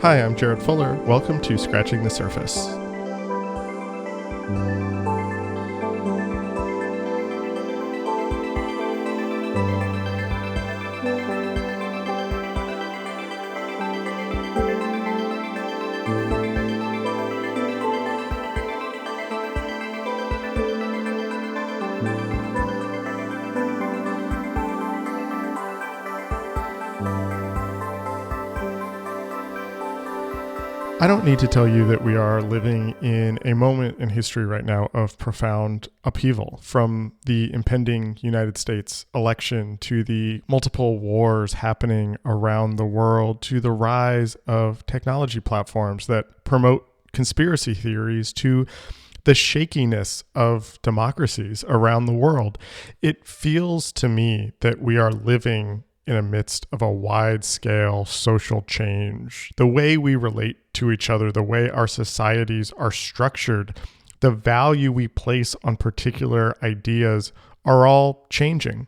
Hi, I'm Jarrett Fuller. Welcome to Scratching the Surface. I don't need to tell you that we are living in a moment in history right now of profound upheaval, from the impending United States election to the multiple wars happening around the world to the rise of technology platforms that promote conspiracy theories to the shakiness of democracies around the world. It feels to me that we are living in the midst of a wide-scale social change. The way we relate to each other, the way our societies are structured, the value we place on particular ideas are all changing.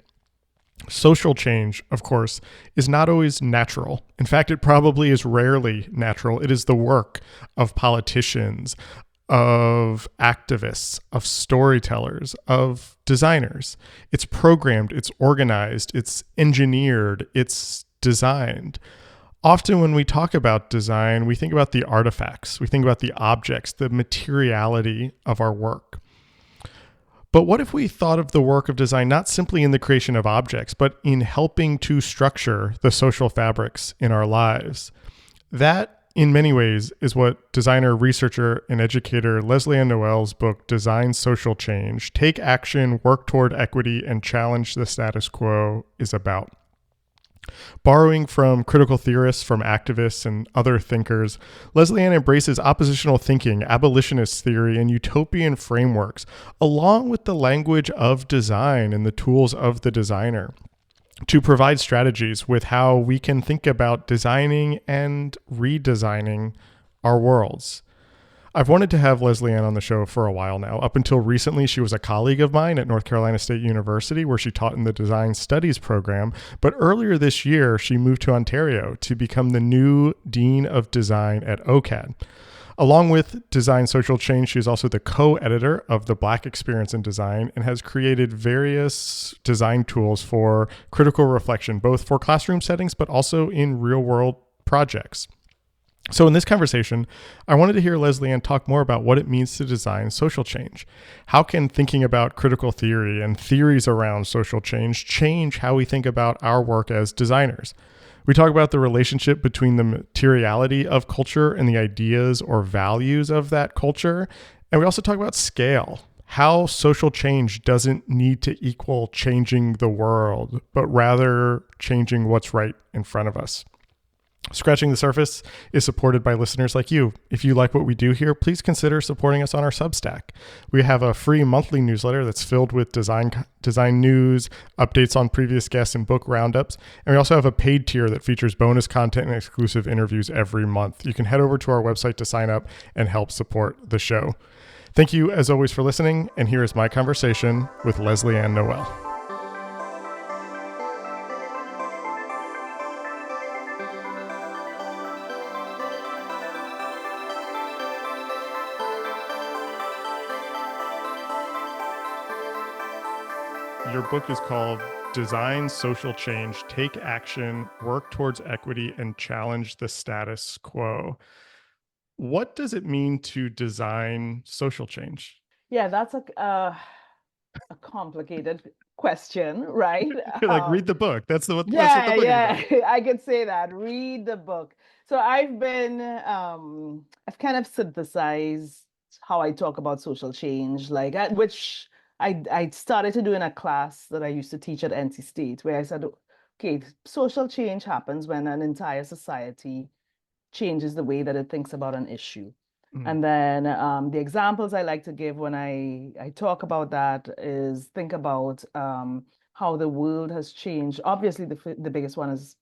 Social change, of course, is not always natural. In fact, it probably is rarely natural. It is the work of politicians, of activists, of storytellers, of designers. It's programmed, it's organized, it's engineered, it's designed. Often when we talk about design, we think about the artifacts, we think about the objects, the materiality of our work. But what if we thought of the work of design not simply in the creation of objects, but in helping to structure the social fabrics in our lives? That, in many ways, is what designer, researcher, and educator Lesley-Ann Noel's book, Design Social Change, Take Action, Work Toward Equity, and Challenge the Status Quo is about. Borrowing from critical theorists, from activists, and other thinkers, Lesley-Ann embraces oppositional thinking, abolitionist theory, and utopian frameworks, along with the language of design and the tools of the designer, to provide strategies with how we can think about designing and redesigning our worlds. I've wanted to have Lesley-Ann on the show for a while now. Up until recently, she was a colleague of mine at North Carolina State University, where she taught in the Design Studies program. But earlier this year, she moved to Ontario to become the new Dean of Design at OCAD. Along with Design Social Change, she is also the co-editor of The Black Experience in Design and has created various design tools for critical reflection, both for classroom settings, but also in real-world projects. So in this conversation, I wanted to hear Lesley-Ann talk more about what it means to design social change. How can thinking about critical theory and theories around social change how we think about our work as designers? We talk about the relationship between the materiality of culture and the ideas or values of that culture. And we also talk about scale, how social change doesn't need to equal changing the world, but rather changing what's right in front of us. Scratching the Surface is supported by listeners like you. If you like what we do here, please consider supporting us on our Substack. We have a free monthly newsletter that's filled with design news, updates on previous guests, and book roundups. And we also have a paid tier that features bonus content and exclusive interviews every month. You can head over to our website to sign up and help support the show. Thank you, as always, for listening. And here is my conversation with Lesley-Ann Noel. Your book is called Design Social Change, Take Action, Work Towards Equity, and Challenge the Status Quo. What does it mean to design social change? Yeah, that's a complicated question, right? Read the book. That's what the book is about. I could say that. Read the book. So I've kind of synthesized how I talk about social change, which I started to do in a class that I used to teach at NC State, where I said, okay, social change happens when an entire society changes the way that it thinks about an issue. And then the examples I like to give when I talk about that is think about how the world has changed. Obviously, the biggest one is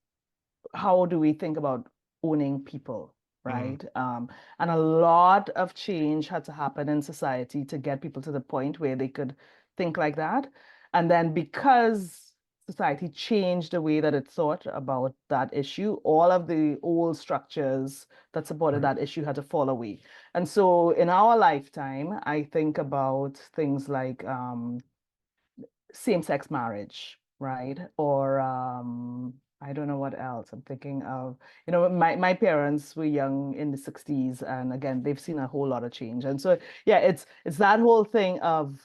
how do we think about owning people, right? And a lot of change had to happen in society to get people to the point where they could think like that. And then because society changed the way that it thought about that issue, all of the old structures that supported Right. that issue had to fall away. And so in our lifetime, I think about things like same-sex marriage, right? Or I don't know what else. I'm thinking of, my parents were young in the 60s, and again, they've seen a whole lot of change. And so, yeah, it's that whole thing of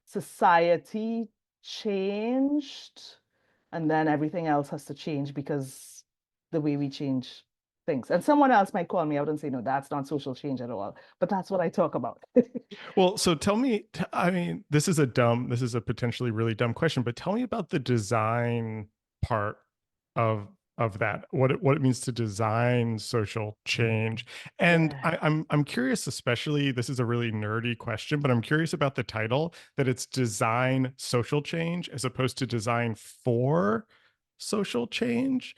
society changed, and then everything else has to change because the way we change things. And someone else might call me out and say, no, that's not social change at all. But that's what I talk about. Well, so tell me, I mean, this is a potentially really dumb question, but tell me about the design part of that. What it means to design social change. And Yeah. I'm curious, especially this is a really nerdy question, but I'm curious about the title that it's design social change as opposed to design for social change.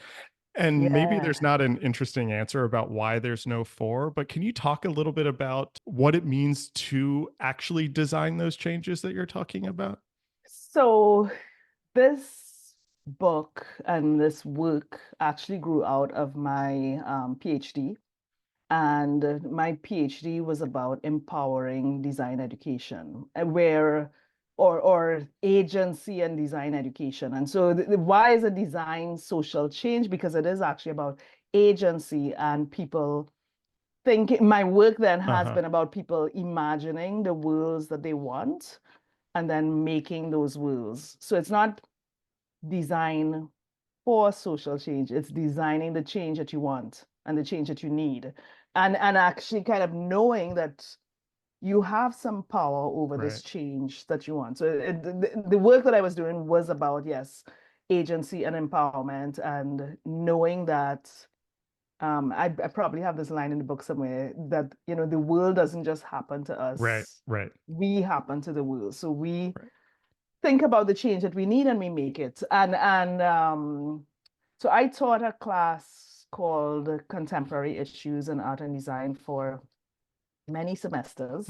And maybe Yeah. there's not an interesting answer about why there's no for, but can you talk a little bit about what it means to actually design those changes that you're talking about? So this book and this work actually grew out of my PhD. And my PhD was about empowering design education, or agency and design education. And so why is a design social change? Because it is actually about agency and people thinking. My work then has Uh-huh. been about people imagining the worlds that they want and then making those worlds. So it's not design for social change. It's designing the change that you want and the change that you need. And actually kind of knowing that you have some power over this Right. change that you want. So the work that I was doing was about, yes, agency and empowerment and knowing that I probably have this line in the book somewhere that, the world doesn't just happen to Right. us. Right. We happen to the world. So we Right. think about the change that we need and we make it. And so I taught a class called Contemporary Issues in Art and Design for many semesters.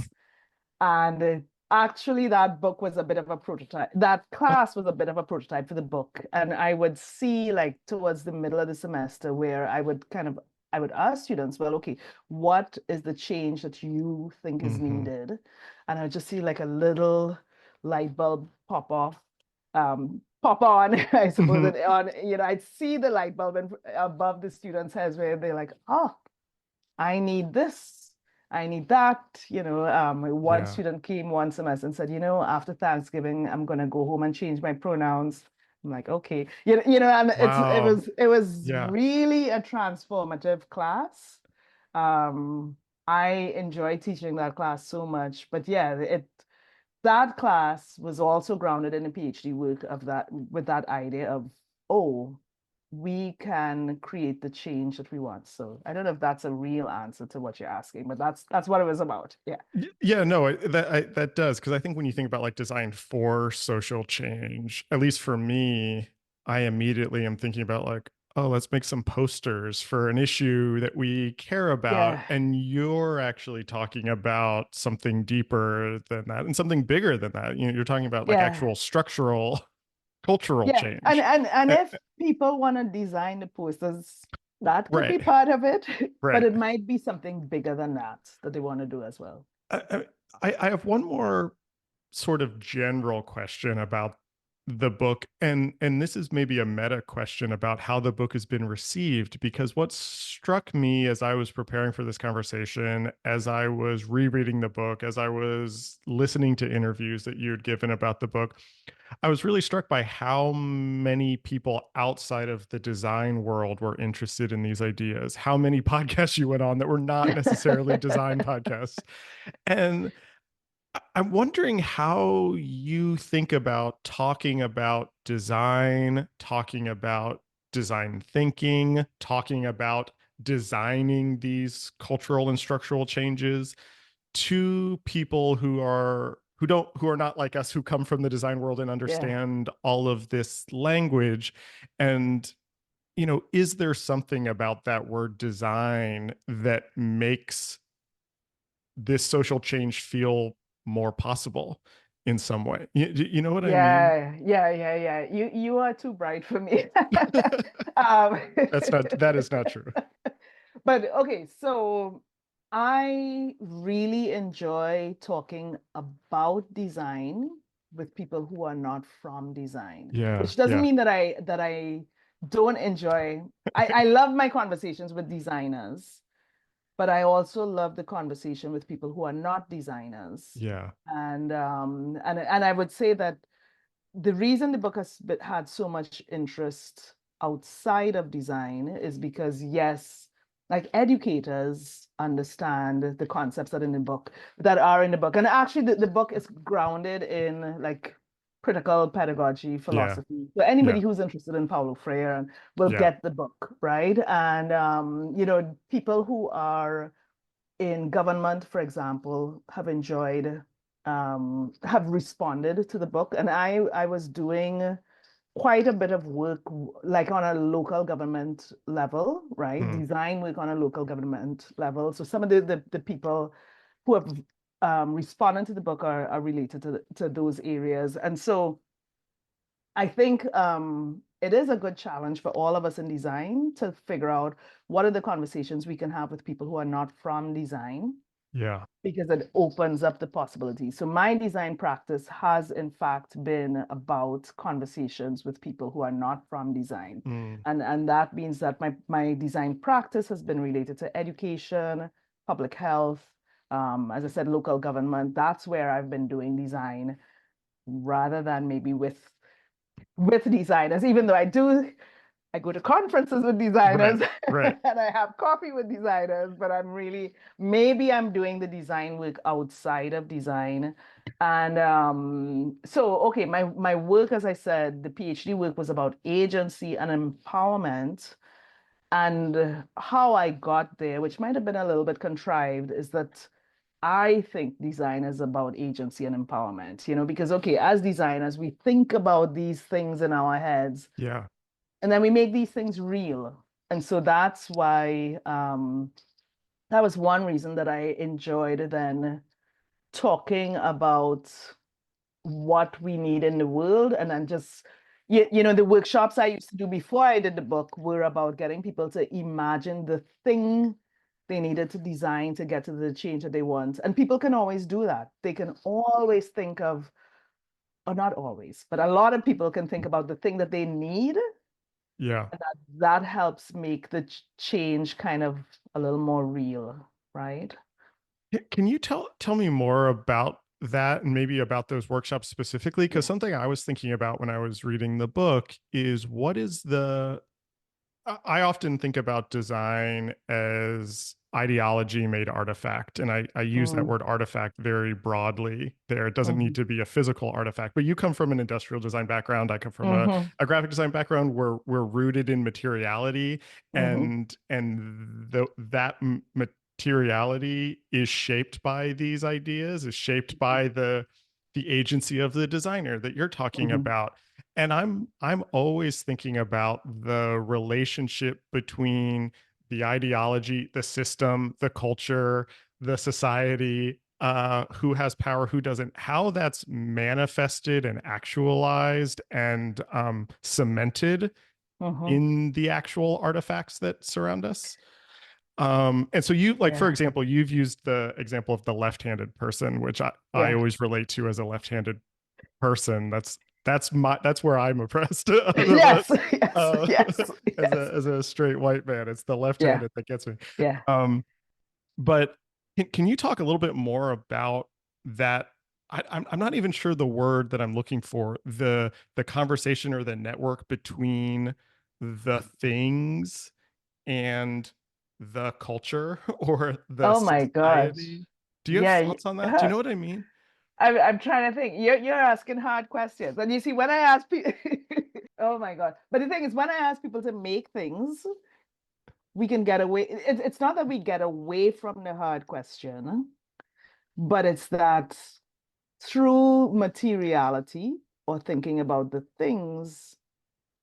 And actually, that book was a bit of a prototype. That Oh, class was a bit of a prototype for the book. And I would see, like, towards the middle of the semester where I would ask students, well, okay, what is the change that you think is mm-hmm. needed? And I would just see like a little light bulb pop on, I suppose, Mm-hmm. and I'd see the light bulb above the students' heads where they're like, oh, I need this. I need that. One Yeah. student came one semester and said, after Thanksgiving, I'm gonna go home and change my pronouns. I'm like, okay. And Wow. it was Yeah. really a transformative class. I enjoyed teaching that class so much. But yeah, that class was also grounded in a PhD work of that with that idea of, oh, we can create the change that we want. So I don't know if that's a real answer to what you're asking, but that's what it was about. Yeah. Yeah, no, that does, because I think when you think about like design for social change, at least for me, I immediately am thinking about like, oh, let's make some posters for an issue that we care about. Yeah. And you're actually talking about something deeper than that and something bigger than that. You're talking about like Yeah. actual structural cultural Yeah. And change. and and Uh, if people want to design the posters, that could be right, part of it, but right. it might be something bigger than that that they want to do as well. I have one more sort of general question about the book, and this is maybe a meta question about how the book has been received, because what struck me as I was preparing for this conversation, as I was rereading the book, as I was listening to interviews that you had given about the book, I was really struck by how many people outside of the design world were interested in these ideas, how many podcasts you went on that were not necessarily design podcasts. And I'm wondering how you think about talking about design, talking about design thinking, talking about designing these cultural and structural changes to people who are not like us, who come from the design world and Yeah. understand all of this language. And is there something about that word design that makes this social change feel more possible? in some way. You know what I mean? Yeah. You are too bright for me. Um, That is not true. but okay, so I really enjoy talking about design with people who are not from design, Yeah, which doesn't yeah, mean that I don't enjoy. I love my conversations with designers, but I also love the conversation with people who are not designers. yeah. And I would say that the reason the book has had so much interest outside of design is because, yes, like educators understand the concepts that are in the book. And actually the book is grounded in like critical pedagogy Yeah, philosophy. So anybody yeah, who's interested in Paulo Freire will yeah. get the book, right? And people who are in government, for example, have enjoyed, have responded to the book. And I was doing quite a bit of work, like on a local government level, right? Mm, Design work on a local government level. So some of the people who have responded to the book are related to those areas. And so I think it is a good challenge for all of us in design to figure out what are the conversations we can have with people who are not from design, yeah. because it opens up the possibilities. So my design practice has in fact been about conversations with people who are not from design. Mm, And that means that my design practice has been related to education, public health, as I said, local government. That's where I've been doing design rather than maybe with designers, even though I go to conferences with right, designers right. and I have coffee with designers, but maybe I'm doing the design work outside of design. And so, okay, my work, as I said, the PhD work was about agency and empowerment. And how I got there, which might have been a little bit contrived, is that I think design is about agency and empowerment, because, okay, as designers, we think about these things in our heads Yeah, and then we make these things real. And so that's why that was one reason that I enjoyed then talking about what we need in the world. And then just, the workshops I used to do before I did the book were about getting people to imagine the thing they needed to design to get to the change that they want. And people can always do that. They can always think of, or not always, but a lot of people can think about the thing that they need. yeah. And that helps make the change kind of a little more real, right? Can you tell me more about that and maybe about those workshops specifically? Because something I was thinking about when I was reading the book is what is the I often think about design as ideology made artifact. And I use that Mm, word artifact very broadly there. It doesn't need mhm, to be a physical artifact, but you come from an industrial design background. I come from mhm, a graphic design background. We're rooted in materiality mhm, that materiality is shaped by these ideas, is shaped by the agency of the designer that you're talking mhm, about. And I'm always thinking about the relationship between the ideology, the system, the culture, the society, who has power, who doesn't, how that's manifested and actualized and cemented mhm. in the actual artifacts that surround us. And so you, like, for Yeah. example, you've used the example of the left-handed person, which I Yeah. always relate to as a left-handed person. That's where I'm oppressed Yes. but Yes. uh Yes. Yes. as a straight white man, it's the Yeah. left-handed that gets me. Yeah. um but can you talk a little bit more about that? I'm not even sure the word that I'm looking for, the conversation or the network between the things and the culture or the Oh my gosh. society. Do you have Yeah. thoughts on that? Do you know what I mean? I'm trying to think. You're asking hard questions. And you see, when I ask people, oh my God. But the thing is, when I ask people to make things, we can get away. It's not that we get away from the hard question, but it's that through materiality or thinking about the things,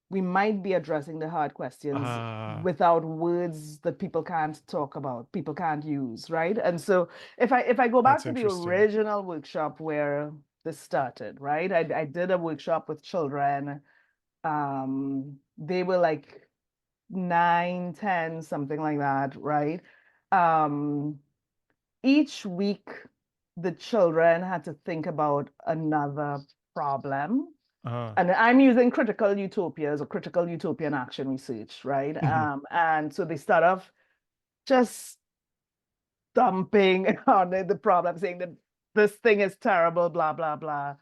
we might be addressing the hard questions uh without words that people can't talk about, people can't use, right? And so if I go back that's to the interesting. original workshop where this started, right? I did a workshop with children. They were like 9, 10, something like that, right? Um, each week, the children had to think about another problem. Uh, And I'm using critical utopias or critical utopian action research, right? mhm. And so they start off just dumping on the problem, saying that this thing is terrible, blah, blah, blah.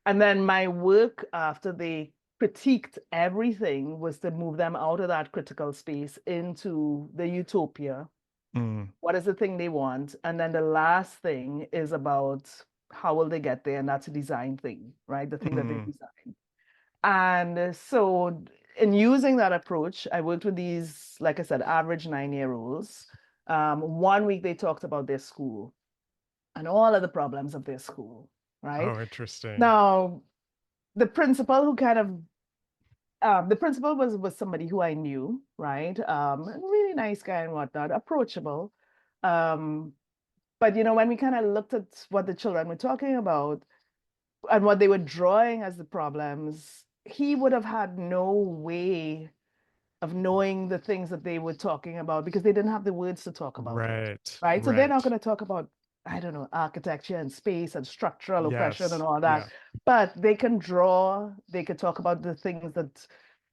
And then my work after they critiqued everything was to move them out of that critical space into the utopia. Mm, What is the thing they want? And then the last thing is about how will they get there? And that's a design thing, right? The thing that they mm. design. And so in using that approach, I worked with these, like I said, average 9-year-olds. One week they talked about their school and all of the problems of their school, right? Oh, interesting. Now, the principal who kind of the principal was somebody who I knew, right? A really nice guy and whatnot, approachable. Um, but when we kind of looked at what the children were talking about and what they were drawing as the problems, he would have had no way of knowing the things that they were talking about because they didn't have the words to talk about it, Right, right? So they're not right. going to talk about, I don't know, architecture and space and structural oppression and Yes, all that, yeah, but they can draw, they could talk about the things that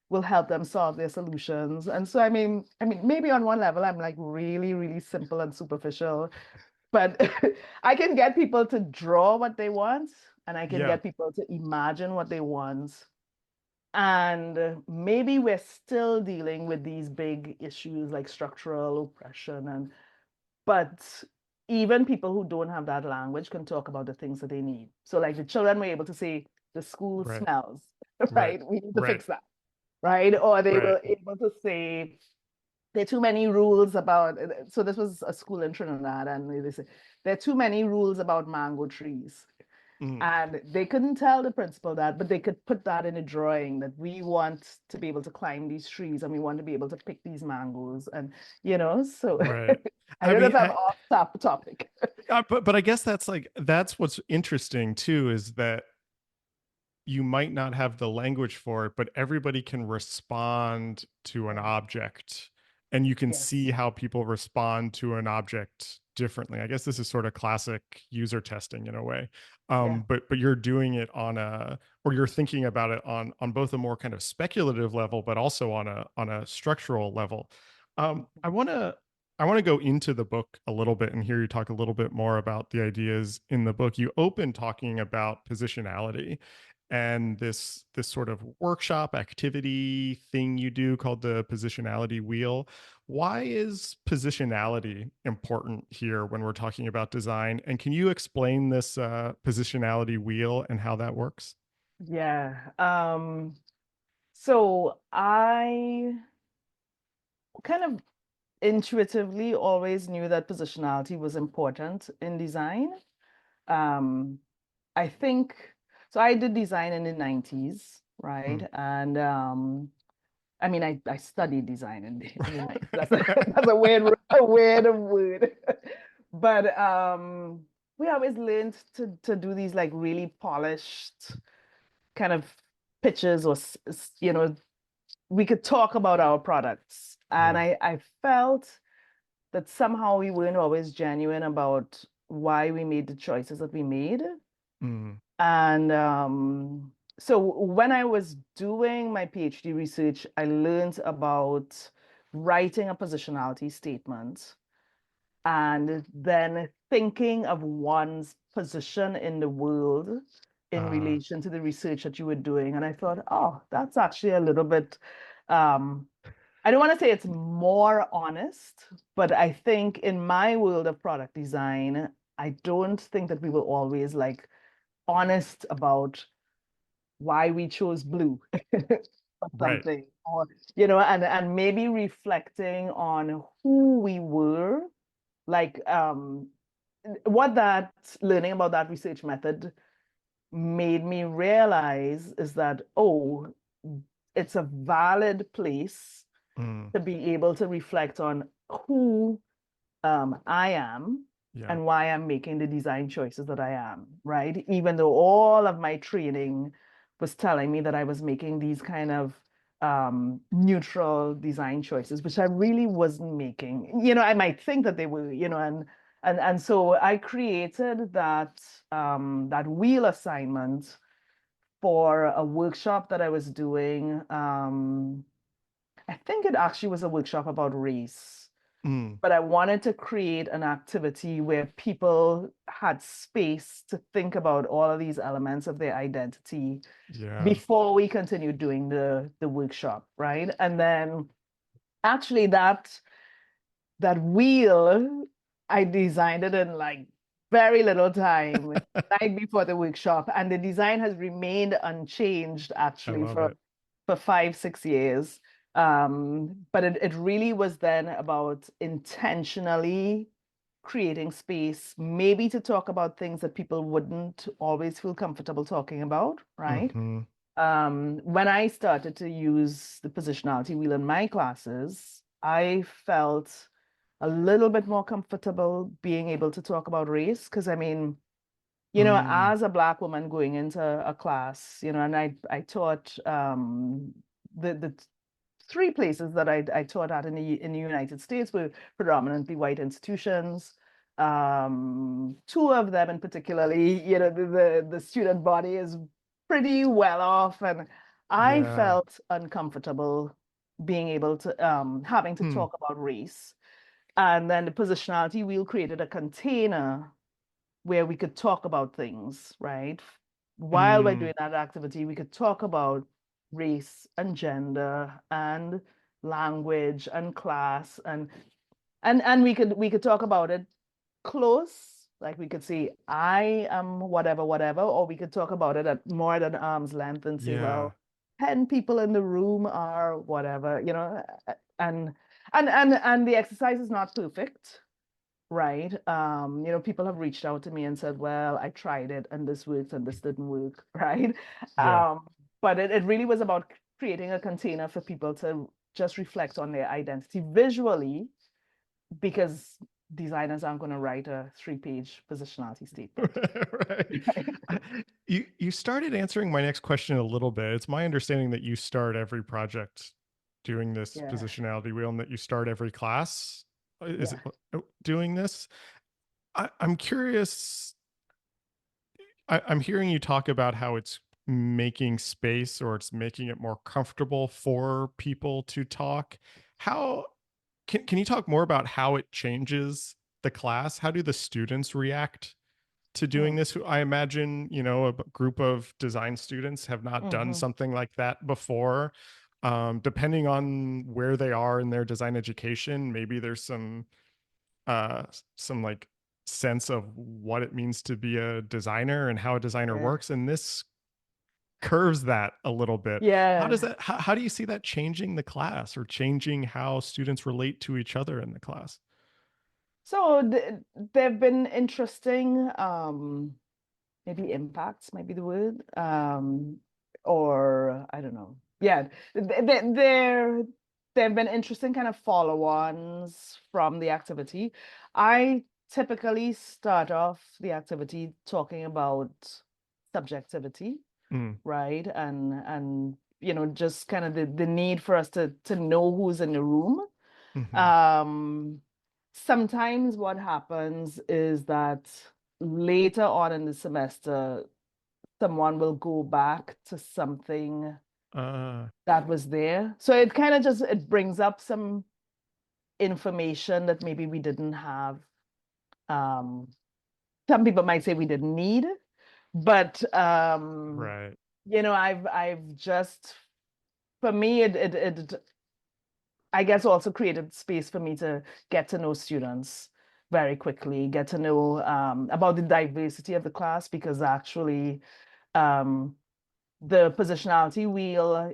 will help them solve their solutions. And so, I mean, maybe on one level, I'm like really, really simple and superficial, but I can get people to draw what they want, and I can yeah, get people to imagine what they want. And maybe we're still dealing with these big issues like structural oppression but even people who don't have that language can talk about the things that they need. So like the children were able to say, the school right, smells, right, right? We need to right, fix that, right? Or they right. were able to say, there are too many rules about, so this was a school in Trinidad, and they say, there are too many rules about mango trees. Mm, And they couldn't tell the principal that, but they could put that in a drawing that we want to be able to climb these trees and we want to be able to pick these mangoes. And, so right. I I don't know mean, if I'm off topic. but I guess that's what's interesting too, is that you might not have the language for it, but everybody can respond to an Yeah. object, and you can Yes. see how people respond to an object differently. I guess this is sort of classic user testing in a way. Yeah. But you're doing it or you're thinking about it on both a more kind of speculative level, but also on a structural level. I Mhm. want to I want to go into the book a little bit and hear you talk a little bit more about the ideas in the book. You open talking about positionality and this sort of workshop activity thing you do called the positionality wheel. Why is positionality important here when we're talking about design? And can you explain this positionality wheel and how that works? Yeah. So I kind of intuitively always knew that positionality was important in design. Um, I think so. I did design in the 90s, right? Mm. And I mean, I studied design in the 90s. That's a weird word. But we always learned to do these like really polished kind of pictures or we could talk about our products. And Yeah. I felt that somehow we weren't always genuine about why we made the choices that we made. Mm. And so when I was doing my PhD research, I learned about writing a positionality statement and then thinking of one's position in the world in Uh, relation to the research that you were doing. And I thought, oh, that's actually a little bit, um, I don't want to say it's more honest, but I think in my world of product design, I don't think that we were always like honest about why we chose blue or right. something, or and maybe reflecting on who we were, like what that learning about that research method made me realize is that, oh, it's a valid place Mm. to be able to reflect on who I am Yeah. and why I'm making the design choices that I am, right? Even though all of my training was telling me that I was making these kind of neutral design choices, which I really wasn't making. I might think that they were, and so I created that wheel assignment for a workshop that I was doing. I think it actually was a workshop about race, Mm, but I wanted to create an activity where people had space to think about all of these elements of their identity yeah. before we continued doing the workshop, right? And then actually that wheel, I designed it in like very little time, night before the workshop, and the design has remained unchanged I actually love for it. 5, 6 years. But it really was then about intentionally creating space, maybe to talk about things that people wouldn't always feel comfortable talking about, right? Hmm. When I started to use the positionality wheel in my classes, I felt a little bit more comfortable being able to talk about race. Because I mean, Mm, as a Black woman going into a class, and I taught the three places that I taught at in the United States were predominantly white institutions. Two of them in particularly, the student body is pretty well off, and I yeah. felt uncomfortable being able to having to Hmm. talk about race. And then the positionality wheel created a container where we could talk about things, right? While we're Mm, doing that activity, we could talk about race and gender and language and class and we could talk about it close, like we could say I am whatever whatever, or we could talk about it at more than arm's length and say, yeah. well, 10 people in the room are whatever, and the exercise is not perfect, right? People have reached out to me and said, well, I tried it and this worked and this didn't work, right? Yeah. But it really was about creating a container for people to just reflect on their identity visually, because designers aren't going to write a 3-page positionality statement. Right. You started answering my next question a little bit. It's my understanding that you start every project doing this Yeah, positionality wheel and that you start every class. Is yeah, it doing this? I'm curious. I'm hearing you talk about how it's making space or it's making it more comfortable for people to talk. How can you talk more about how it changes the class? How do the students react to doing mm, this? I imagine, a group of design students have not done hmm, something like that before. Depending on where they are in their design education, maybe there's some like sense of what it means to be a designer and how a designer yeah, works. And this curves that a little bit. How does yeah. that, how do you see that changing the class or changing how students relate to each other in the class? So there've been interesting, maybe impacts might be the word, or I don't know. Yeah, there have been interesting kind of follow-ons from the activity. I typically start off the activity talking about subjectivity, Mm, right? And just kind of the need for us to know who's in the room. hmm. Um, Sometimes what happens is that later on in the semester, someone will go back to something uh that was there. So it kind of just it brings up some information that maybe we didn't have. Um, some people might say we didn't need, but right. I've just for me it I guess also created space for me to get to know students very quickly, get to know about the diversity of the class, because actually um, the positionality wheel,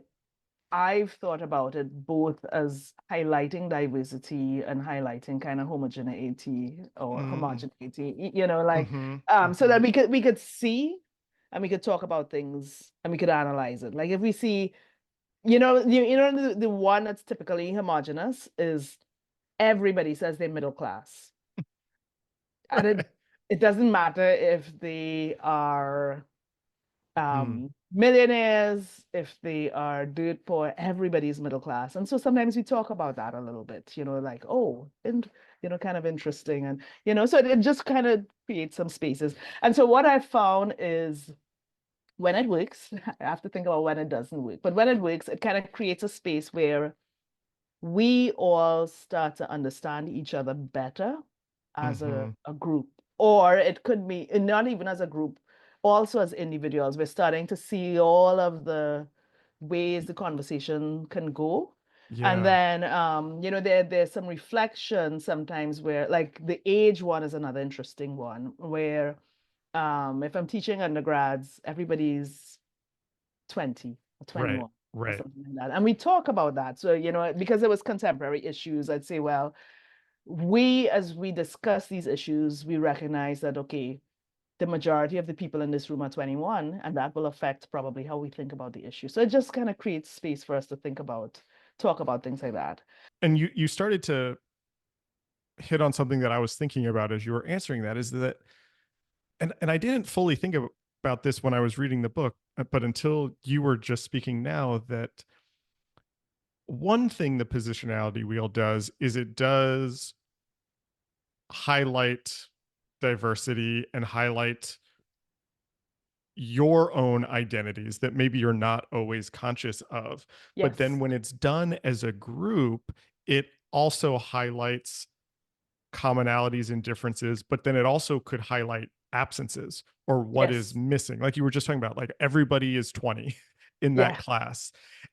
I've thought about it both as highlighting diversity and highlighting kind of homogeneity or Mm, homogeneity, hmm, so that hmm. we could see and we could talk about things and we could analyze it. Like if we see, the one that's typically homogenous is everybody says they're middle class. And it doesn't matter if they are Mm, millionaires, if they are dirt poor, everybody's middle class. And so sometimes we talk about that a little bit, like, oh, and kind of interesting. And so it just kind of creates some spaces. And so what I found is when it works, I have to think about when it doesn't work, but when it works, it kind of creates a space where we all start to understand each other better as hmm. a group. Or it could be not even as a group, also as individuals. We're starting to see all of the ways the conversation can go. And Yeah, then there's some reflection sometimes where like the age one is another interesting one where if I'm teaching undergrads, everybody's 20 or right, 21 or right. something like that. And we talk about that. So, because it was contemporary issues, I'd say, well, as we discuss these issues, we recognize that, okay, the majority of the people in this room are 21, and that will affect probably how we think about the issue. So it just kind of creates space for us to talk about things like that. And you started to hit on something that I was thinking about as you were answering that is that, and I didn't fully think about this when I was reading the book, but until you were just speaking now, that one thing the positionality wheel does is it does highlight diversity and highlight your own identities that maybe you're not always conscious of. But then Yes, when it's done as a group, it also highlights commonalities and differences, but then it also could highlight absences or what is yes, missing. Like you were just talking about, like everybody is 20 in that yeah, class.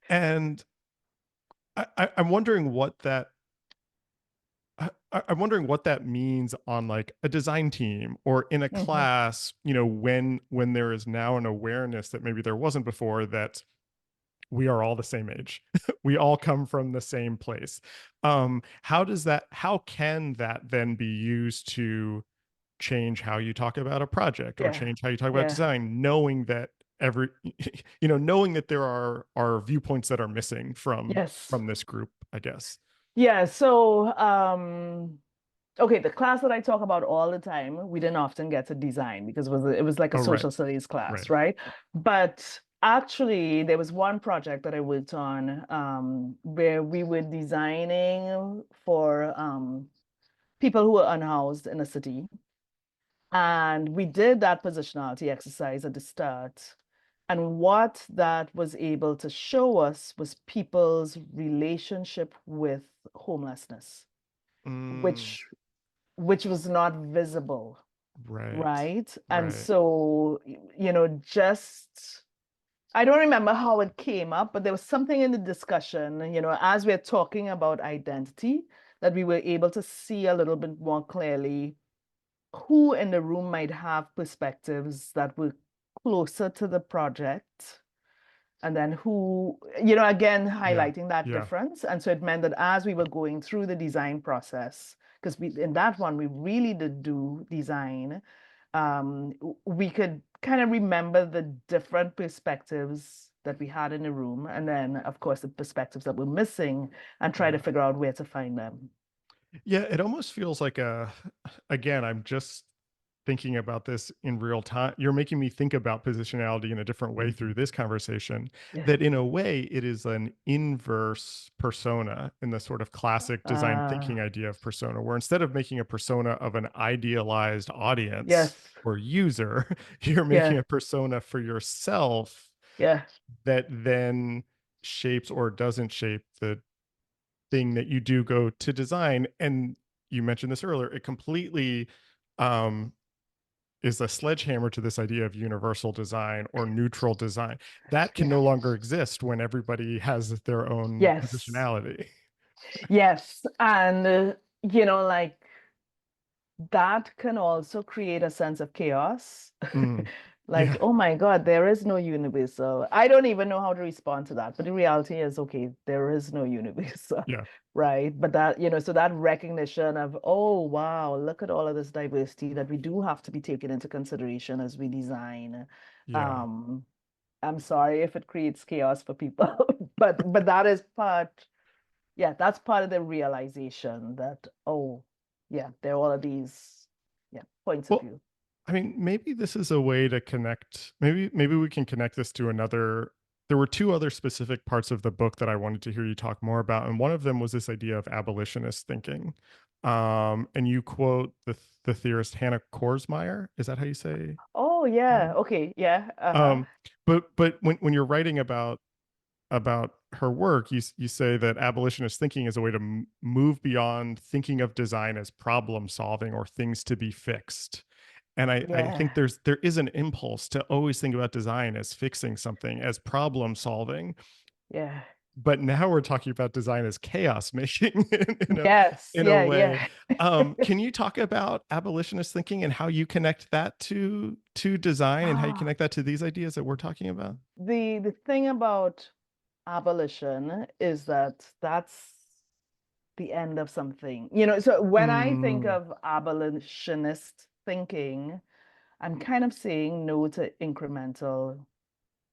And I'm wondering what that I'm wondering what that means on like a design team or in a hmm, class, when there is now an awareness that maybe there wasn't before that we are all the same age. We all come from the same place. How can that then be used to change how you talk about a project or yeah, change how you talk about yeah, design, knowing that knowing that there are viewpoints that are missing yes. from this group, I guess. Yeah, so okay, the class that I talk about all the time, we didn't often get to design because it was like a Oh, right, social studies class, right. right? But actually, there was one project that I worked on where we were designing for people who were unhoused in a city. And we did that positionality exercise at the start. And what that was able to show us was people's relationship with homelessness, Mm, which was not visible, right, right? And right. so, just I don't remember how it came up, but there was something in the discussion, as we're talking about identity, that we were able to see a little bit more clearly who in the room might have perspectives that were closer to the project and then who, again, Yeah, highlighting that yeah. difference. And so it meant that as we were going through the design process, because in that one, we really did do design, we could kind of remember the different perspectives that we had in the room. And then, of course, the perspectives that were missing and try to Yeah. figure out where to find them. Yeah, it almost feels like again, I'm just thinking about this in real time. You're making me think about positionality in a different way through this conversation, Yeah. that in a way it is an inverse persona in the sort of classic design Uh, thinking idea of persona, where instead of making a persona of an idealized audience yes. or user, you're making Yeah. a persona for yourself Yeah. that then shapes or doesn't shape the thing that you do go to design. And you mentioned this earlier, it completely um is a sledgehammer to this idea of universal design or neutral design that can Yeah. no longer exist when everybody has their own Yes. positionality. Yes. And, like that can also create a sense of chaos. Mm, Like, yeah, oh my God, there is no universal. I don't even know how to respond to that. But the reality is, okay, there is no universal, yeah, right? But that, so that recognition of, oh, wow, look at all of this diversity that we do have to be taken into consideration as we design. yeah, Um, I'm sorry if it creates chaos for people, but that is part, yeah, that's part of the realization that, oh, yeah, there are all of these, yeah, points of Well, view. I mean, maybe this is a way to connect. Maybe we can connect this to another. There were two other specific parts of the book that I wanted to hear you talk more about, and one of them was this idea of abolitionist thinking. And you quote the theorist Hannah Korsmeyer. Is that how you say Oh her yeah, name? okay, yeah, uh-huh. Um, but when you're writing about her work, you say that abolitionist thinking is a way to move beyond thinking of design as problem solving or things to be fixed. And I think Yeah, there is an impulse to always think about design as fixing something, as problem solving. yeah. But now we're talking about design as chaos making Yes, in a yeah, way. yeah. Can you talk about abolitionist thinking and how you connect that to design and how you Ah, connect that to these ideas that we're talking about? the thing about abolition is that that's the end of something. So when I think Mm, of abolitionist thinking, I'm kind of saying no to incremental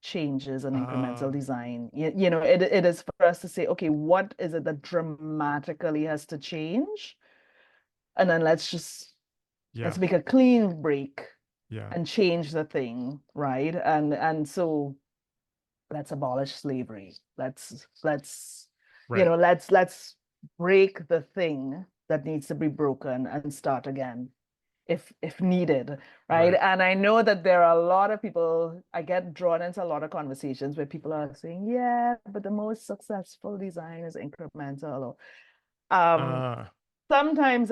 changes and incremental uh, design. It is for us to say, okay, what is it that dramatically has to change? And then let's yeah, make a clean break yeah, and change the thing, right? And so let's abolish slavery. right. Let's break the thing that needs to be broken and start again if needed, right? Right. And I know that there are a lot of people, I get drawn into a lot of conversations where people are saying, yeah, but the most successful design is incremental. Um, Uh, sometimes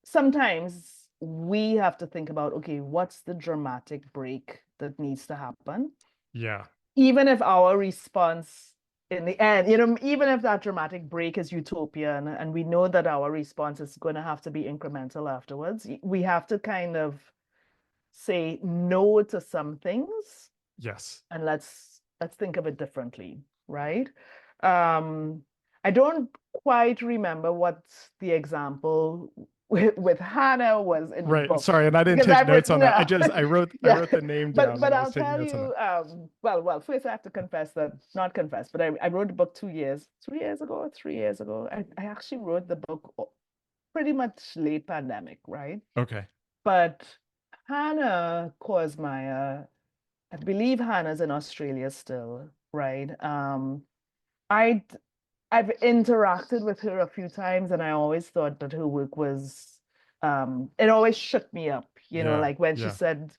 sometimes we have to think about, okay, what's the dramatic break that needs to happen? yeah. Even if our response in the end, even if that dramatic break is utopian and we know that our response is going to have to be incremental afterwards, we have to kind of say no to some things Yes. and let's think of it differently, right? Um, I don't quite remember what the example with Hannah was in the Right. book Sorry, and I didn't because take I've notes written on that. I yeah, wrote the name but down but and I was I'll taking tell notes on you, that. well, first I have to confess that not confess, but I wrote the book 2 years ago, or 3 years ago. I actually wrote the book pretty much late pandemic, right? Okay. But Hannah Korsmeyer, I believe Hannah's in Australia still, right? I I've interacted with her a few times, and I always thought that her work was, it always shook me up, Yeah. like when she Yeah. said,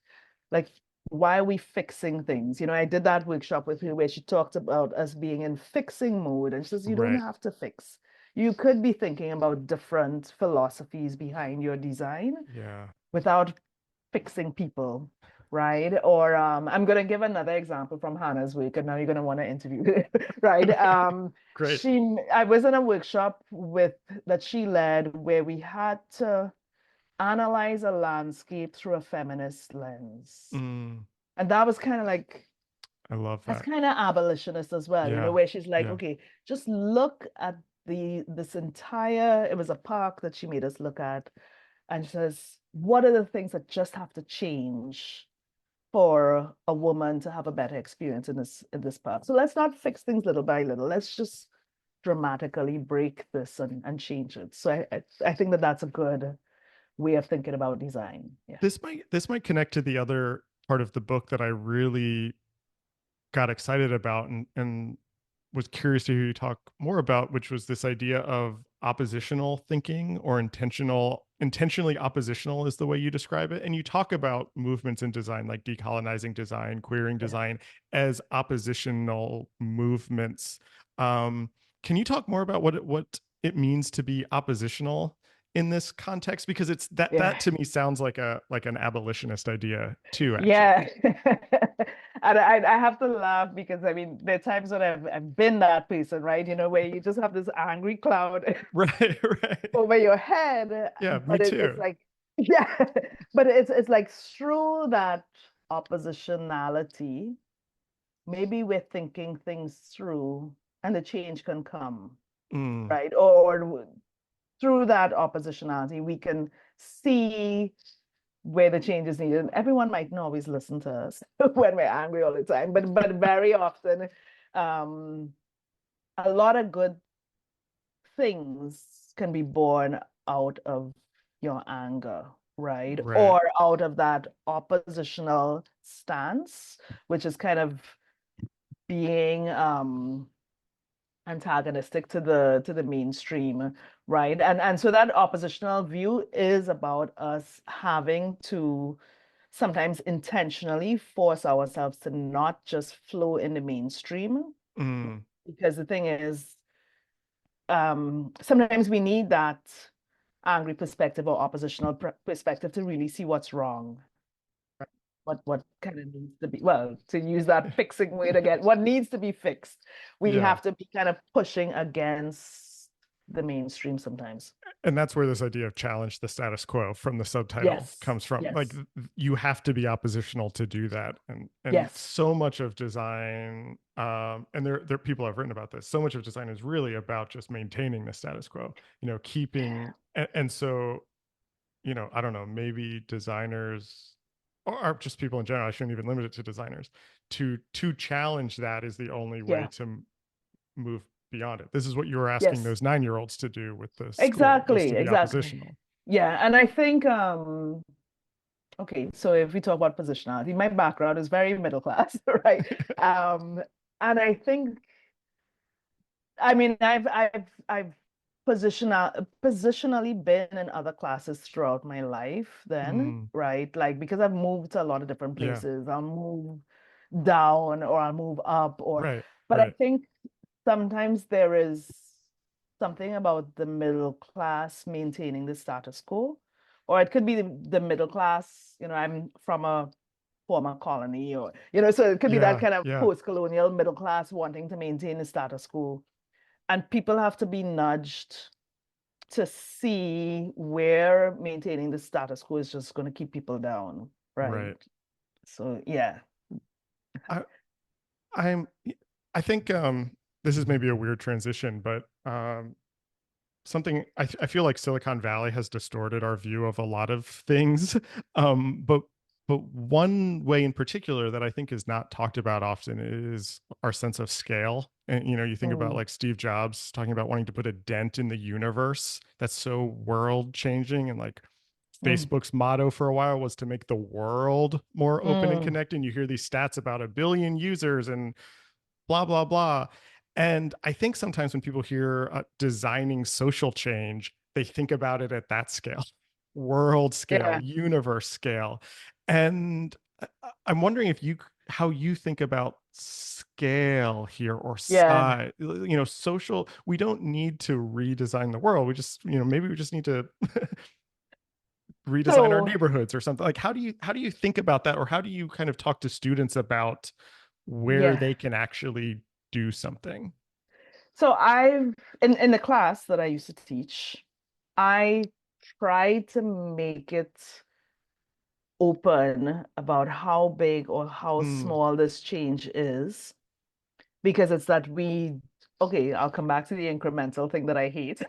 like, why are we fixing things? I did that workshop with her where she talked about us being in fixing mode, and she says, you don't Right. have to fix. You could be thinking about different philosophies behind your design Yeah. without fixing people, right? Or I'm going to give another example from Hannah's work, and now you're going to want to interview her, right? Great. I was in a workshop that she led where we had to analyze a landscape through a feminist lens. Mm, And that was kind of like, I love that's that. kind of abolitionist as well, Yeah. where she's like, Yeah. okay, just look at this entire, it was a park that she made us look at. And she says, what are the things that just have to change for a woman to have a better experience in this park? So let's not fix things little by little. Let's just dramatically break this and change it. So I think that that's a good way of thinking about design. Yeah. This might connect to the other part of the book that I really got excited about and was curious to hear you talk more about, which was this idea of oppositional thinking or intentionally oppositional is the way you describe it. And you talk about movements in design like decolonizing design, queering Yeah. design as oppositional movements. Um, can you talk more about what it means to be oppositional in this context? Because it's that Yeah. to me sounds like an abolitionist idea too, actually. Yeah. And I have to laugh because I mean there are times when I've been that person, right? Where you just have this angry cloud Right, right. over your head, Yeah, me but it's too. like, yeah, but it's like through that oppositionality, maybe we're thinking things through and the change can come, Mm, right? Or through that oppositionality, we can see where the change is needed. Everyone might not always listen to us when we're angry all the time, but very often, um, a lot of good things can be born out of your anger. right? Right. Or out of that oppositional stance, which is kind of being antagonistic to the mainstream, right? And so that oppositional view is about us having to sometimes intentionally force ourselves to not just flow in the mainstream. Mm, Because the thing is, sometimes we need that angry perspective or oppositional perspective to really see what's wrong. What kind of needs to be, well, to use that fixing word again, what needs to be fixed. We yeah. have to be kind of pushing against the mainstream sometimes. And that's where this idea of challenge the status quo from the subtitle Yes, comes from. Like yes, you have to be oppositional to do that. And yes. so much of design, and there people have written about this, so much of design is really about just maintaining the status quo, keeping, and so, I don't know, maybe designers or just people in general, I shouldn't even limit it to designers, to challenge that is the only way Yeah, to move beyond it. This is what you were asking yes. those 9-year-olds to do with the school, was Exactly, to be exactly. oppositional. Yeah, and I think okay, so if we talk about positionality, my background is very middle class, right? Um, and I think, I mean, I've positionally been in other classes throughout my life then, Mm, right? Like because I've moved to a lot of different yeah. places. I'll move down or I'll move up or, Right. but I Right. think sometimes there is something about the middle class maintaining the status quo, or it could be the middle class. I'm from a former colony, or so it could be that Yeah. kind of Yeah. post-colonial middle class wanting to maintain the status quo, and people have to be nudged to see where maintaining the status quo is just going to keep people down, right? Right. So yeah, I I'm I think this is maybe a weird transition, but something I feel like Silicon Valley has distorted our view of a lot of things. But one way in particular that I think is not talked about often is our sense of scale. And you think about mm, like Steve Jobs talking about wanting to put a dent in the universe. That's so world changing. And like mm, Facebook's motto for a while was to make the world more open and mm, connected. And you hear these stats about 1 billion users and blah blah blah. And I think sometimes when people hear designing social change, they think about it at that scale, world scale, yeah, universe scale. And I'm wondering if you how you think about scale here, or yeah. size. Social, we don't need to redesign the world. We just, maybe we just need to redesign our So neighborhoods or something. Like how do you think about that, or how do you kind of talk to students about where yeah. they can actually do something? So I've in the class that I used to teach, I tried to make it open about how big or how Mm, small this change is, because it's that okay, I'll come back to the incremental thing that I hate,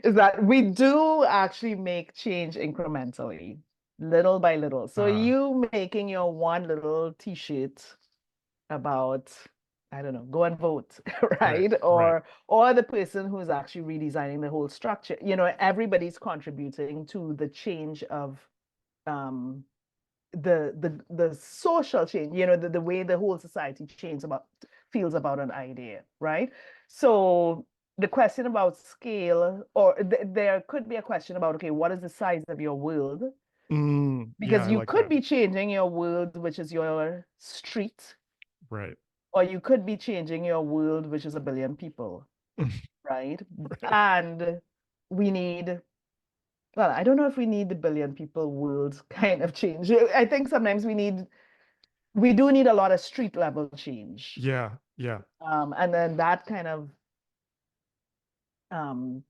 is that we do actually make change incrementally, little by little. So uh, you making your one little t-shirt about, I don't know, go and vote, right, right? right. Or the person who's actually redesigning the whole structure. Everybody's contributing to the change of um the social change, the way the whole society feels about an idea, right? So the question about scale, or there could be a question about, okay, what is the size of your world? Yeah, Because I you like could that. be changing your world, which is your street, Right. or you could be changing your world, which is 1 billion people, right? Right. And we need, well, I don't know if we need the 1 billion people world kind of change. I think sometimes we do need a lot of street level change. Yeah, yeah. And then that kind of, um,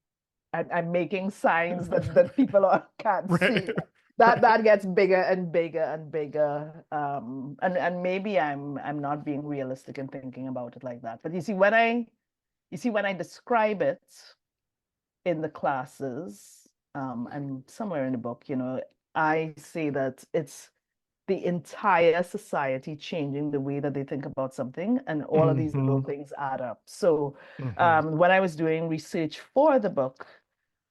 I'm making signs that people can't Right. see. That Right. that gets bigger and bigger and bigger. And maybe I'm not being realistic in thinking about it like that. But you see when I describe it in the classes, and somewhere in the book, I say that it's the entire society changing the way that they think about something, and all of these little Hmm. things add up. So Hmm. when I was doing research for the book,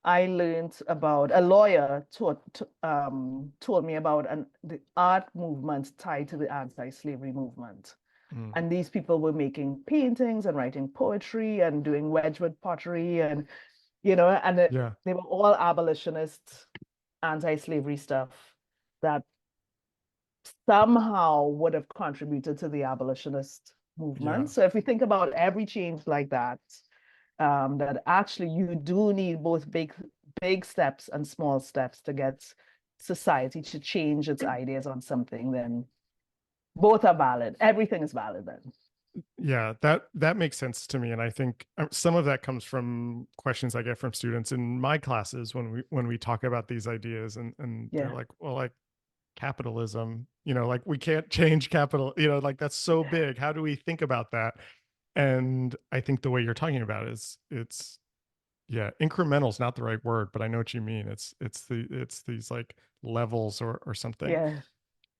I learned about a lawyer told me about the art movement tied to the anti-slavery movement. Mm. And these people were making paintings and writing poetry and doing Wedgwood pottery and, Yeah. they were all abolitionist, anti-slavery stuff that somehow would have contributed to the abolitionist Yeah. movement. So if we think about every change like that, that actually you do need both big steps and small steps to get society to change its ideas on something, then both are valid. Everything is valid then. Yeah, that makes sense to me, and I think some of that comes from questions I get from students in my classes when we talk about these ideas, and they're Yeah. like, well, like capitalism, like we can't change capital, like that's so big. How do we think about that? And I think the way you're talking about it is it's yeah, incremental is not the right word, but I know what you mean. It's these like levels or something. Yeah.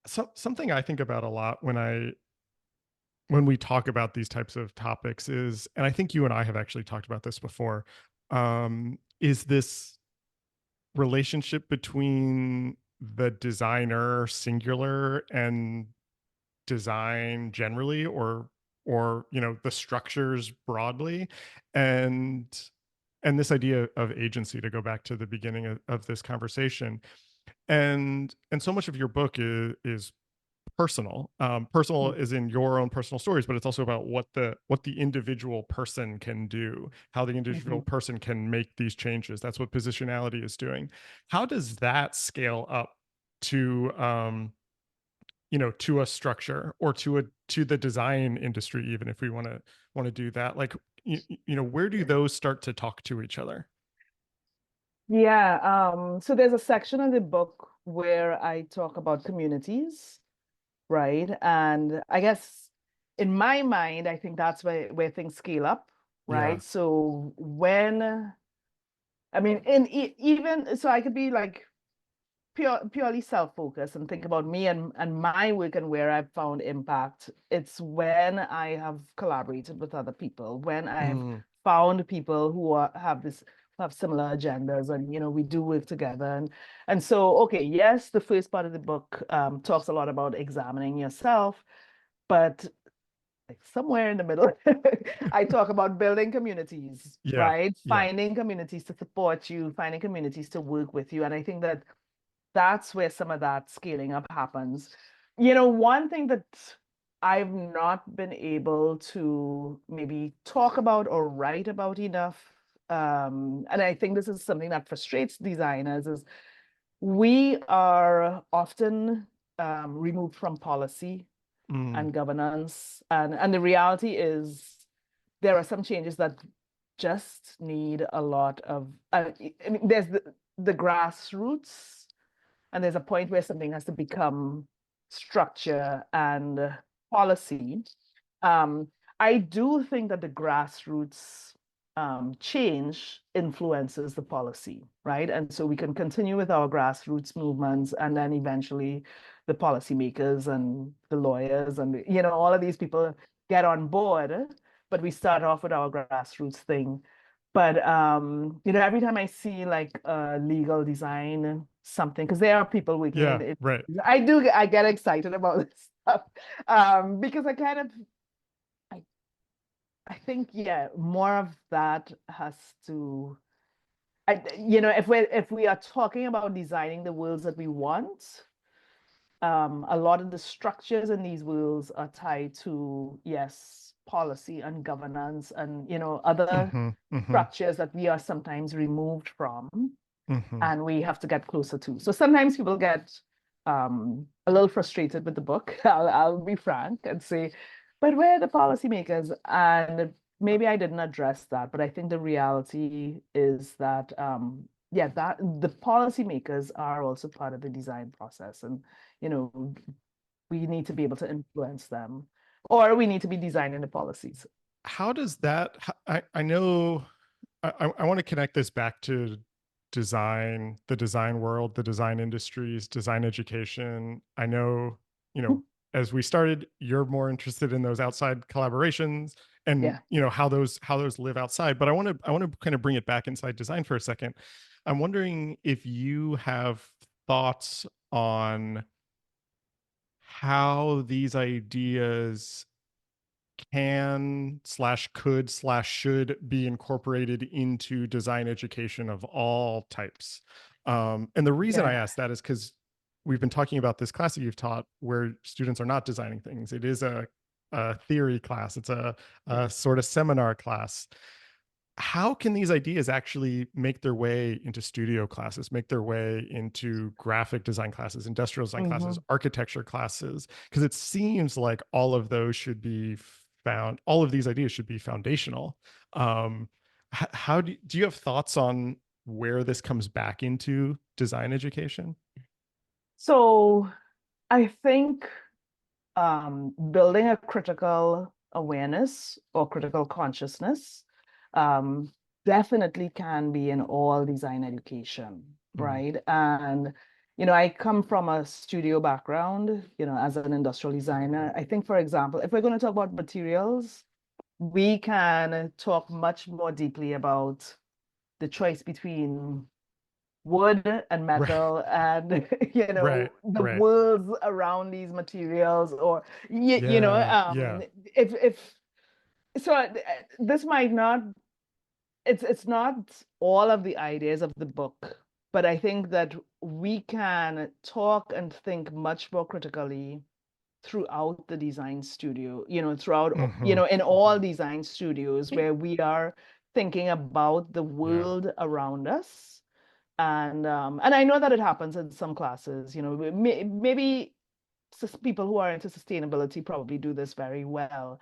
So something I think about a lot when we talk about these types of topics is, and I think you and I have actually talked about this before, is this relationship between the designer singular and design generally, or the structures broadly, and this idea of agency, to go back to the beginning of this conversation. And so much of your book is personal. Personal Mm. is in your own personal stories, but it's also about what the individual person can do, how the individual Mhm. person can make these changes. That's what positionality is doing. How does that scale up to to a structure, or to the design industry, even if we want to do that? Like, where do Yeah. those start to talk to each other? Yeah. So there's a section of the book where I talk about communities, right? And I guess in my mind, I think that's where things scale up, Yeah. right? So I mean, even so, I could be like purely self-focused and think about me and my work and where I've found impact. It's when I have collaborated with other people, when I've Mm, found people who have similar agendas, and we do work together. And so, okay, yes, the first part of the book talks a lot about examining yourself, but like somewhere in the middle, I talk about building communities, yeah. right? Yeah. Finding communities to support you, finding communities to work with you. And I think that that's where some of that scaling up happens. One thing that I've not been able to maybe talk about or write about enough, and I think this is something that frustrates designers, is we are often removed from policy Mm, and governance. And the reality is there are some changes that just need a lot of, I mean, there's the grassroots, and there's a point where something has to become structure and policy. Um, I do think that the grassroots change influences the policy, right? And so we can continue with our grassroots movements, and then eventually the policymakers and the lawyers and all of these people get on board, but we start off with our grassroots thing. But every time I see like legal design something, because there are people working yeah. in it, Right. I get excited about this stuff. Because I I think, yeah, more of that has to, if we are talking about designing the worlds that we want, a lot of the structures in these worlds are tied to, yes, policy and governance and, other Mm-hmm. Mm-hmm. structures that we are sometimes removed from Mm-hmm. and we have to get closer to. So sometimes people get a little frustrated with the book. I'll be frank and say, but where are the policymakers? And maybe I didn't address that, but I think the reality is that yeah, that the policymakers are also part of the design process, and you know we need to be able to influence them, or we need to be designing the policies. How does that, I know, I want to connect this back to design, the design world, the design industries, design education. I know, as we started, you're more interested in those outside collaborations, and Yeah. how those live outside. But I want to kind of bring it back inside design for a second. I'm wondering if you have thoughts on how these ideas can slash could slash should be incorporated into design education of all types. And the reason I Yeah. ask that is because we've been talking about this class that you've taught where students are not designing things. It is a theory class. It's a sort of seminar class. How can these ideas actually make their way into studio classes, make their way into graphic design classes, industrial design classes, Hmm. architecture classes? Because it seems like all of those should be found, all of these ideas should be foundational. How do you have thoughts on where this comes back into design education? So I think building a critical awareness or critical consciousness um, definitely can be in all design education, Mm, right? And, I come from a studio background, as an industrial designer. I think, for example, if we're going to talk about materials, we can talk much more deeply about the choice between wood and right, metal and right, the right. worlds around these materials or Yeah, yeah. if so this might not it's not all of the ideas of the book, but I think that we can talk and think much more critically throughout the design studio, throughout, Hmm. in all design studios where we are thinking about the Yeah. world around us. And I know that it happens in some classes, maybe people who are into sustainability probably do this very well,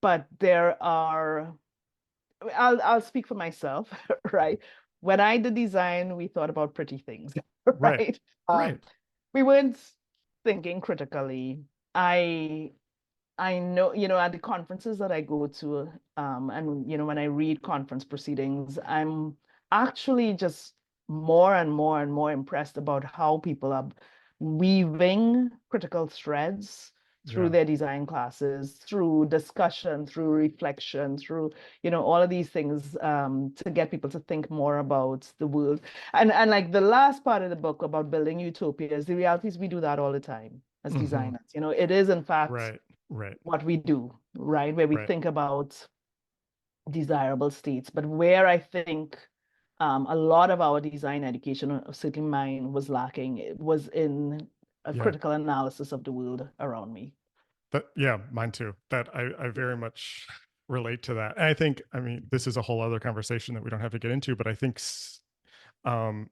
but there are, I'll speak for myself, right? When I did design, we thought about pretty things, Right, right? right. We weren't thinking critically. I I know, at the conferences that I go to, and when I read conference proceedings, I'm actually just more and more and more impressed about how people are weaving critical threads through Yeah. their design classes, through discussion, through reflection, through, all of these things, to get people to think more about the world. And like the last part of the book about building utopias, the reality is we do that all the time as Hmm. designers. It is in fact Right, right, what we do, right? Where we right. think about desirable states. But where I think a lot of our design education, or certainly mine, was lacking, it was in a Yeah. critical analysis of the world around me. That, yeah, mine too. That I very much relate to that. And I think, I mean, this is a whole other conversation that we don't have to get into, but I think, I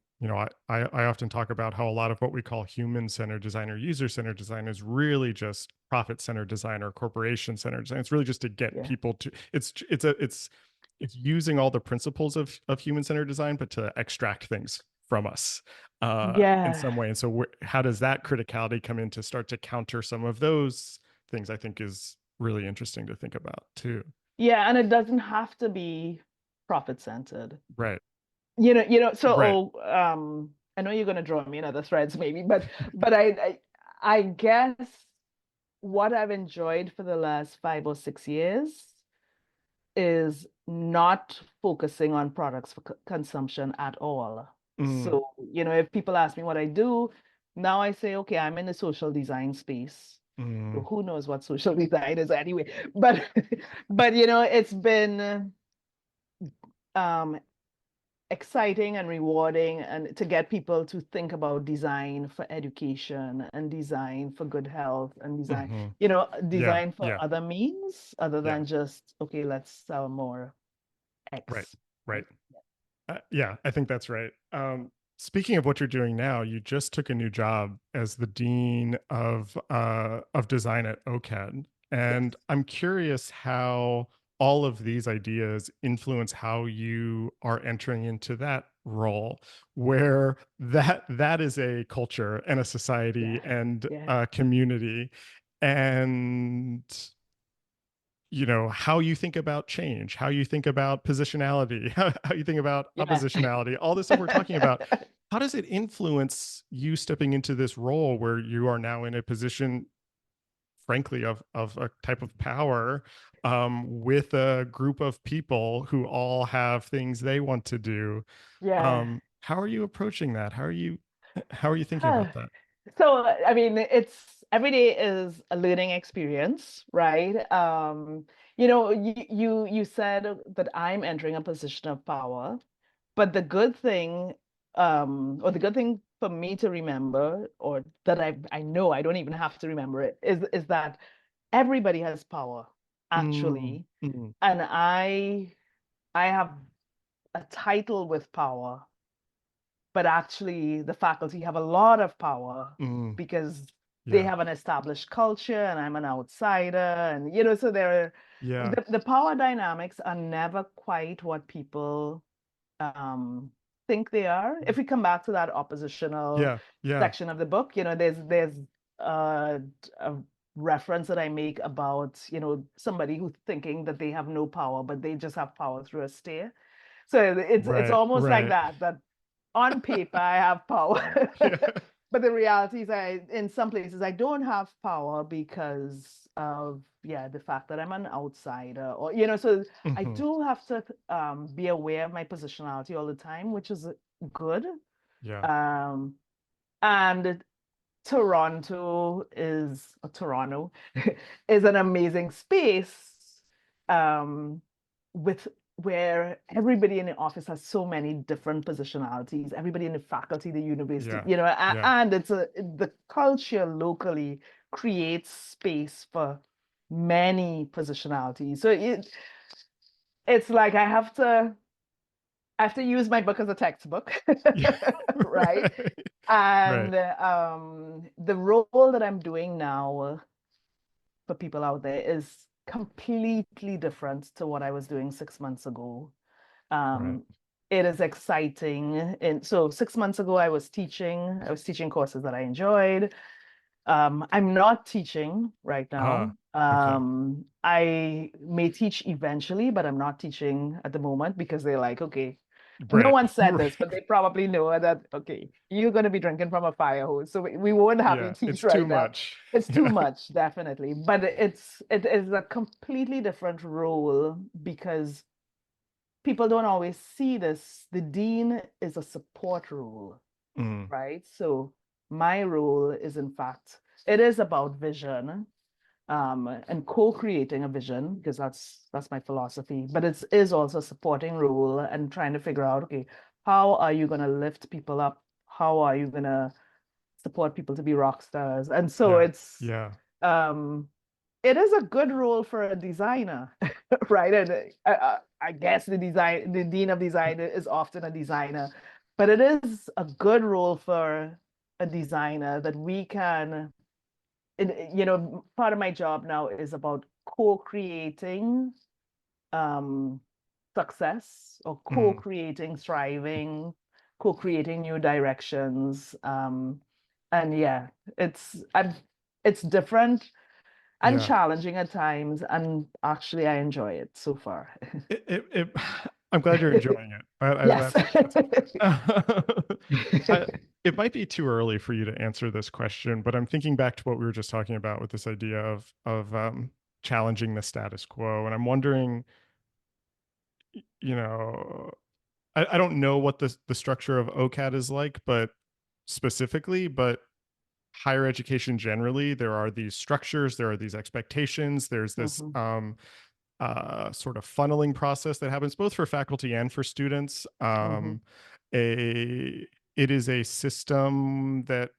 often talk about how a lot of what we call human-centered design or user-centered design is really just profit-centered design or corporation-centered design. It's really just to get Yeah. people to, it's using all the principles of human-centered design, but to extract things from us in Yeah. some way. And so how does that criticality come in to start to counter some of those things? I think is really interesting to think about too. Yeah. And it doesn't have to be profit centered. Right. Right. So I know you're gonna draw me in other threads maybe, but I guess what I've enjoyed for the last 5 or 6 years is not focusing on products for consumption at all. Mm, So, if people ask me what I do, now I say, okay, I'm in the social design space. So mm, who knows what social design is anyway? But it's been um exciting and rewarding and to get people to think about design for education and design for good health and design, hmm. Yeah. design for Yeah. other means other Yeah. than just, okay, let's sell more Right. X, Right. right? Yeah, I think that's right. Speaking of what you're doing now, you just took a new job as the dean of design at OCAD, Yes. and I'm curious how all of these ideas influence how you are entering into that role, where that is a culture and a society Yeah. and Yeah. a community, and how you think about change, how you think about positionality, how you think about Yeah. oppositionality, all this stuff we're talking about. How does it influence you stepping into this role where you are now in a position frankly, of a type of power with a group of people who all have things they want to do. Yeah. How are you approaching that? How are you thinking about that? So, I mean, it's every day is a learning experience, right? You said that I'm entering a position of power, but the good thing for me to remember, or that I know I don't even have to remember it, is that everybody has power, Mm, actually, mm, and I have a title with power, but actually the faculty have a lot of power mm, because they yeah, have an established culture and I'm an outsider. And, so yeah, the power dynamics are never quite what people um, think they are. If we come back to that oppositional yeah, yeah, section of the book, there's a reference that I make about, somebody who's thinking that they have no power, but they just have power through a stare. So it's right, almost like right. that on paper I have power. Yeah, But the reality is in some places I don't have power because of the fact that I'm an outsider, or so I hmm, do have to be aware of my positionality all the time, which is good. yeah, Um, and Toronto is an amazing space with where everybody in the office has so many different positionalities, everybody in the faculty, the university, yeah, yeah, and the culture locally creates space for many positionalities. So it's like I have to use my book as a textbook, yeah, right? right, right, And the role that I'm doing now for people out there is completely different to what I was doing 6 months ago. right. Um, it is exciting. And so 6 months ago, I was teaching courses that I enjoyed. I'm not teaching right Ah, now. okay. I may teach eventually, but I'm not teaching at the moment because they're like, okay, no Right, one said right. this, but they probably know that, okay, you're going to be drinking from a fire hose. So we won't have you Yeah, teach it's too right now. much. It's too Yeah, much, definitely. But it is a completely different role because people don't always see this. The dean is a support role, mm, right? So my role is, in fact, it is about vision and co-creating a vision because that's my philosophy. But it is also a supporting role and trying to figure out, okay, how are you going to lift people up? How are you going to support people to be rock stars? And so yeah, yeah, um, it is a good role for a designer, right? And I guess the dean of design is often a designer, but it is a good role for a designer that we can, part of my job now is about co-creating um, success or mm, co-creating thriving, co-creating new directions. And yeah, it's different and yeah. challenging at times, and actually I enjoy it so far. It I'm glad you're enjoying it. Yes. That's I, it might be too early for you to answer this question, but I'm thinking back to what we were just talking about with this idea of challenging the status quo, and I'm wondering, you know, I don't know what the structure of OCAD is like, but specifically, but higher education generally, there are these structures, there are these expectations, there's this Mhm, sort of funneling process that happens both for faculty and for students. mhm. A it is a system that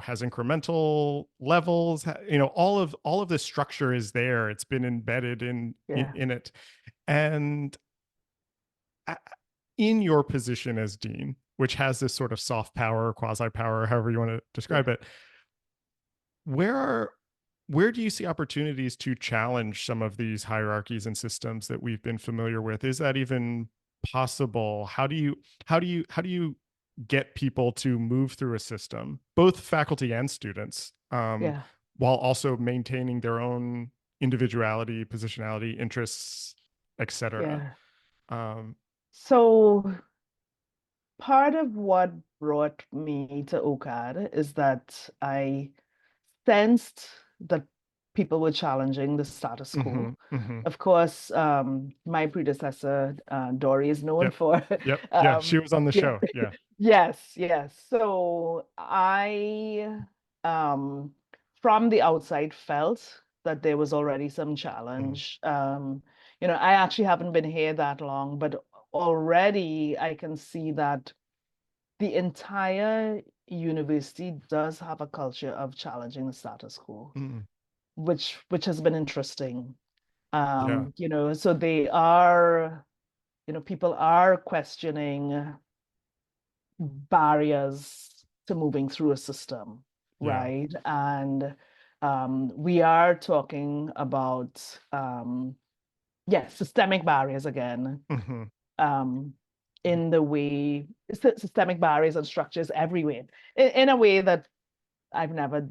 has incremental levels. All of this structure is there. It's been embedded Yeah, in it, and uh, in your position as dean, which has this sort of soft power, quasi power, however you want to describe yeah, it, where are where do you see opportunities to challenge some of these hierarchies and systems that we've been familiar with? Is that even possible? How do you get people to move through a system, both faculty and students, yeah, while also maintaining their own individuality, positionality, interests, etc.? yeah. Um, So part of what brought me to OCAD is that I sensed that people were challenging the status Mm-hmm. quo. Mm-hmm. Of course, my predecessor, Dory, is known Yep. for, Yep. Yeah. She was on the yeah, show. Yeah. yes, yes. So I, um, from the outside, felt that there was already some Mm. challenge. I actually haven't been here that long, but already I can see that the entire university does have a culture of challenging the status quo, Mm. which has been interesting. Yeah. So they are, people are questioning barriers to moving through a system, Yeah. right? And we are talking about, systemic barriers again, Mm-hmm. um, in the way systemic barriers and structures everywhere, in a way that I've never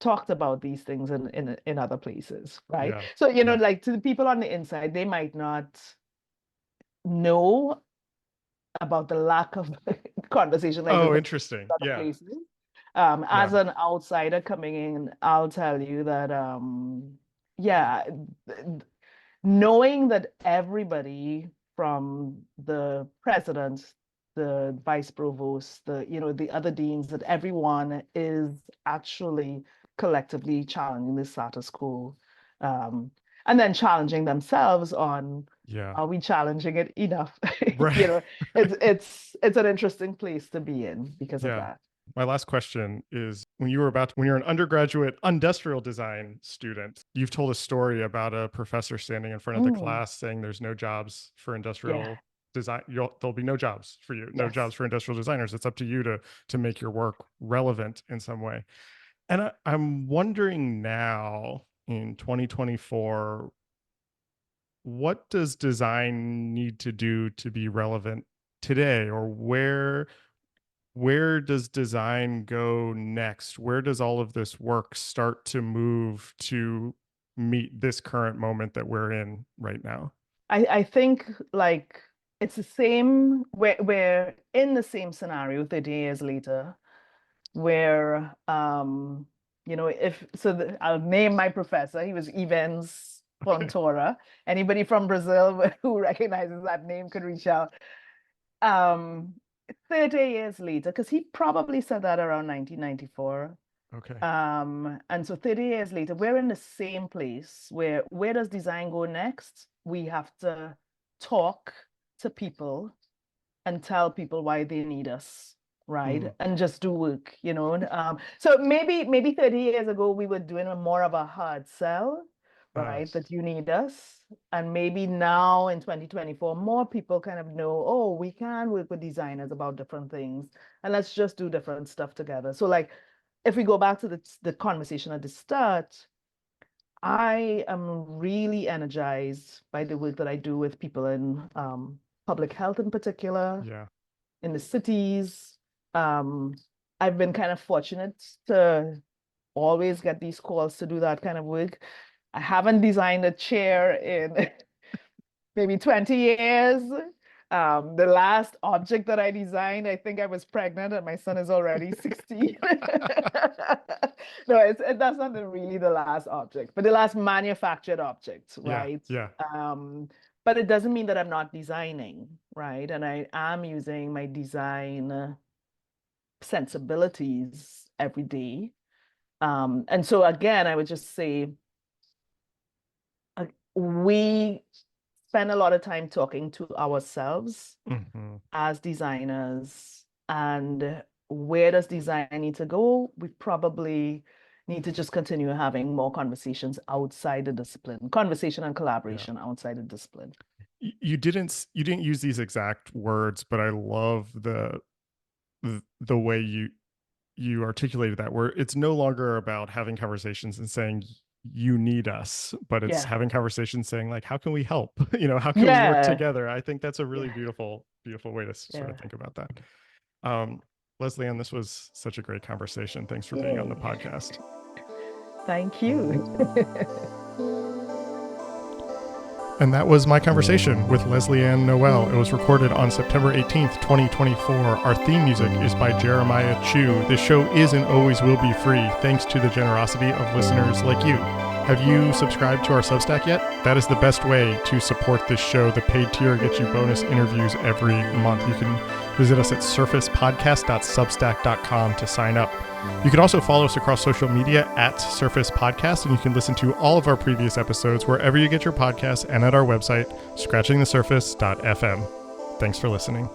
talked about these things in other places, right? Yeah. So, Yeah. like to the people on the inside, they might not know about the lack of conversation like this Oh, in interesting. other Yeah. places. Yeah. As an outsider coming in, I'll tell you that, yeah, knowing that everybody from the president, the vice provost, the other deans, that everyone is actually collectively challenging the status quo, um, and then challenging themselves on, Yeah. are we challenging it enough? Right. You know, it's an interesting place to be in because of Yeah. that. My last question is when you're an undergraduate industrial design student, you've told a story about a professor standing in front of the Mm, class saying there's no jobs for yeah. industrial design. There'll be no jobs for you, no jobs Yes. for industrial designers. It's up to you to make your work relevant in some way. And I'm wondering now in 2024, what does design need to do to be relevant today, or where does design go next? Where does all of this work start to move to meet this current moment that we're in right now? I think like it's the same, we're in the same scenario 30 years later, where if so I'll name my professor. He was Evans Okay. Fontoura. Anybody from Brazil who recognizes that name could reach out. Um 30 years later, because he probably said that around 1994. Okay. And so 30 years later, we're in the same place where does design go next? We have to talk to people and tell people why they need us, Hmm. right? And just do work. So maybe 30 years ago, we were doing more of a hard sell, right? Yes. That you need us. And maybe now in 2024, more people kind of know, oh, we can work with designers about different things and let's just do different stuff together. So like, if we go back to the conversation at the start, I am really energized by the work that I do with people in public health in particular, Yeah. in the cities. Um, I've been kind of fortunate to always get these calls to do that kind of work. I haven't designed a chair in maybe 20 years. The last object that I designed, I think I was pregnant and my son is already 16. No, that's not really the last object, but the last manufactured object, Yeah. right? Yeah. But it doesn't mean that I'm not designing, right? And I am using my design sensibilities every day. And so again, I would just say we spend a lot of time talking to ourselves Hmm. as designers, and where does design need to go? We probably need to just continue having more conversations outside the discipline, conversation and Yeah. collaboration outside the discipline. You didn't use these exact words, but I love the way you articulated that, where it's no longer about having conversations and saying you need us, but it's Yeah. having conversations saying like, how can we help? How can we work Yeah. together? I think that's a really Yeah. beautiful way to sort of Yeah. think about that. um Lesley-Ann, this was such a great conversation. Thanks for being on the Yay. podcast. Thank you. And that was my conversation with Lesley-Ann Noel. It was recorded on September 18th, 2024. Our theme music is by Jeremiah Chu. This show is and always will be free, thanks to the generosity of listeners like you. Have you subscribed to our Substack yet? That is the best way to support this show. The paid tier gets you bonus interviews every month. You can visit us at surfacepodcast.substack.com to sign up. You can also follow us across social media at Surface Podcast, and you can listen to all of our previous episodes wherever you get your podcasts and at our website, scratchingthesurface.fm. Thanks for listening.